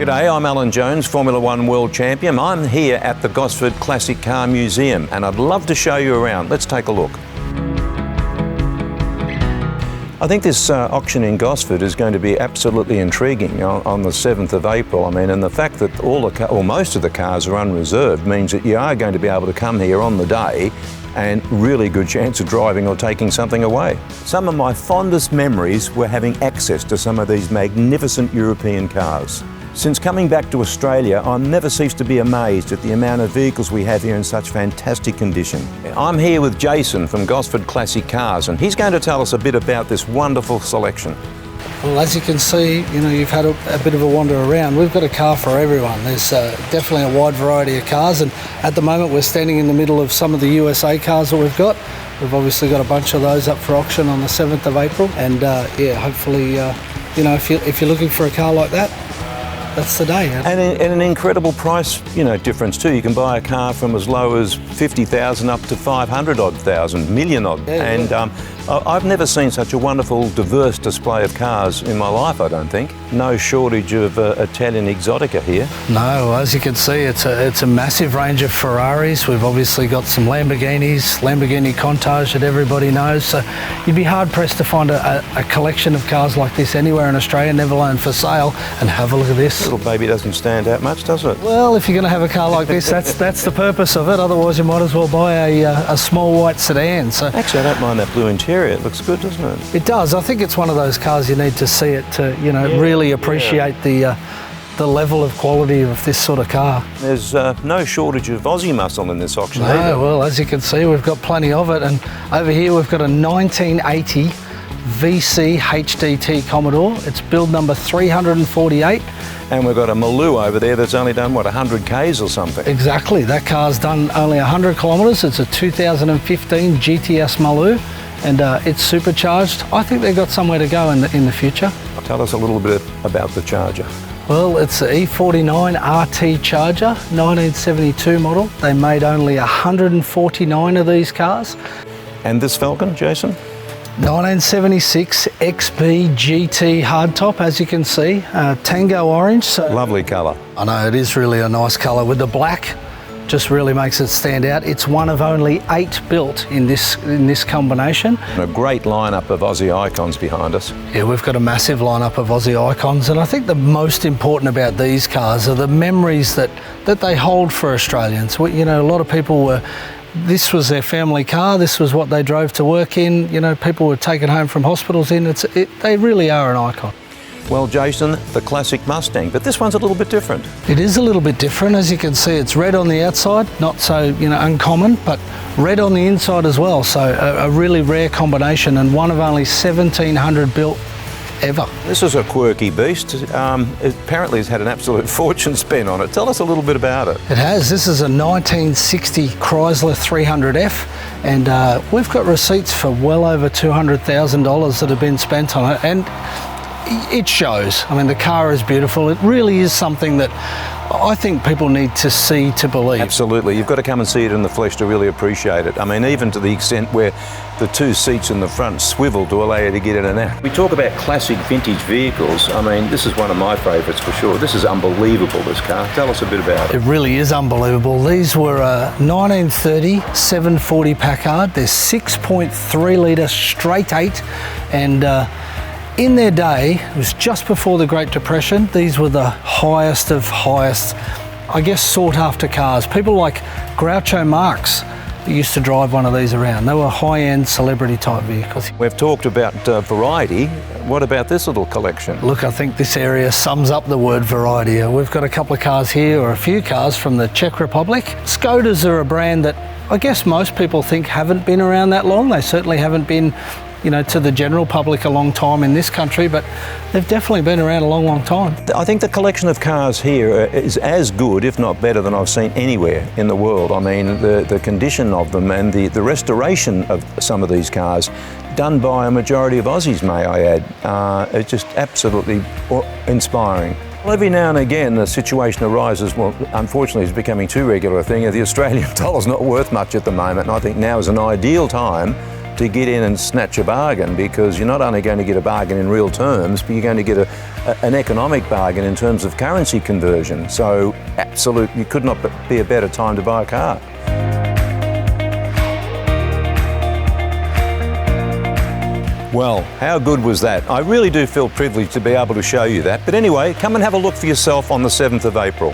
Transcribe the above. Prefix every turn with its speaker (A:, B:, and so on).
A: G'day, I'm Alan Jones, Formula One World Champion. I'm here at the Gosford Classic Car Museum and I'd love to show you around. Let's take a look. I think this auction in Gosford is going to be absolutely intriguing on the 7th of April. I mean, and the fact that most of the cars are unreserved means that you are going to be able to come here on the day and really good chance of driving or taking something away. Some of my fondest memories were having access to some of these magnificent European cars. Since coming back to Australia, I never cease to be amazed at the amount of vehicles we have here in such fantastic condition. I'm here with Jason from Gosford Classic Cars and he's going to tell us a bit about this wonderful selection.
B: Well, as you can see, you've had a bit of a wander around. We've got a car for everyone. There's definitely a wide variety of cars, and at the moment we're standing in the middle of some of the USA cars that we've got. We've obviously got a bunch of those up for auction on the 7th of April, and hopefully, if you're looking for a car like that, that's the day.
A: And an incredible price, difference too. You can buy a car from as low as 50,000 up to 500,000, million odd.
B: Yeah,
A: and I've never seen such a wonderful, diverse display of cars in my life, I don't think. No shortage of Italian exotica here.
B: No, as you can see, it's a massive range of Ferraris. We've obviously got some Lamborghinis, Lamborghini Countach that everybody knows. So you'd be hard pressed to find a collection of cars like this anywhere in Australia, never alone for sale. And have a look at this.
A: Little baby doesn't stand out much, does it?
B: Well, if you're going to have a car like this, that's the purpose of it. Otherwise, you might as well buy a small white sedan. So
A: actually, I don't mind that blue interior. It looks good, doesn't it?
B: It does. I think it's one of those cars you need to see it to, really appreciate the level of quality of this sort of car.
A: There's no shortage of Aussie muscle in this auction.
B: No, well, as you can see, we've got plenty of it. And over here, we've got a 1980 VC HDT Commodore. It's build number 348.
A: And we've got a Maloo over there that's only done, 100 Ks or something?
B: Exactly. That car's done only 100 kilometres. It's a 2015 GTS Maloo, and it's supercharged. I think they've got somewhere to go in the future.
A: Tell us a little bit about the Charger.
B: Well, it's the E49 RT Charger, 1972 model. They made only 149 of these cars.
A: And this Falcon, Jason?
B: 1976 XB GT hardtop, as you can see, Tango orange. So
A: lovely colour.
B: I know, it is really a nice colour with the black. Just really makes it stand out. It's one of only 8 built in this combination. And
A: a great lineup of Aussie icons behind us.
B: Yeah, we've got a massive lineup of Aussie icons, and I think the most important about these cars are the memories that they hold for Australians. A lot of people this was their family car, this was what they drove to work in, people were taken home from hospitals in. They really are an icon.
A: Well, Jason, the classic Mustang, but this one's a little bit different.
B: It is a little bit different. As you can see, it's red on the outside, not so uncommon, but red on the inside as well. So a really rare combination, and one of only 1,700 built ever.
A: This is a quirky beast. Apparently it's had an absolute fortune spent on it. Tell us a little bit about it.
B: It has. This is a 1960 Chrysler 300F, and we've got receipts for well over $200,000 that have been spent on it, and it shows. I mean, the car is beautiful. It really is something that I think people need to see to believe.
A: Absolutely. You've got to come and see it in the flesh to really appreciate it. I mean, even to the extent where the 2 seats in the front swivel to allow you to get in and out. We talk about classic vintage vehicles. I mean, this is one of my favourites for sure. This is unbelievable, this car. Tell us a bit about it.
B: It really is unbelievable. These were 1930 740 Packard. They're 6.3 litre straight 8, and in their day, it was just before the Great Depression, these were the highest of highest, I guess, sought after cars. People like Groucho Marx used to drive one of these around. They were high-end celebrity type vehicles.
A: We've talked about variety. What about this little collection?
B: Look, I think this area sums up the word variety. We've got a couple of cars here, or a few cars from the Czech Republic. Skodas are a brand that I guess most people think haven't been around that long. They certainly haven't been to the general public a long time in this country, but they've definitely been around a long, long time.
A: I think the collection of cars here is as good, if not better, than I've seen anywhere in the world. I mean, the condition of them and the restoration of some of these cars, done by a majority of Aussies, may I add, it's just absolutely inspiring. Well, every now and again the situation arises, well, unfortunately it's becoming too regular a thing. The Australian dollar's not worth much at the moment, and I think now is an ideal time to get in and snatch a bargain, because you're not only going to get a bargain in real terms, but you're going to get an economic bargain in terms of currency conversion. So absolutely, could not be a better time to buy a car. Well, how good was that? I really do feel privileged to be able to show you that. But anyway, come and have a look for yourself on the 7th of April.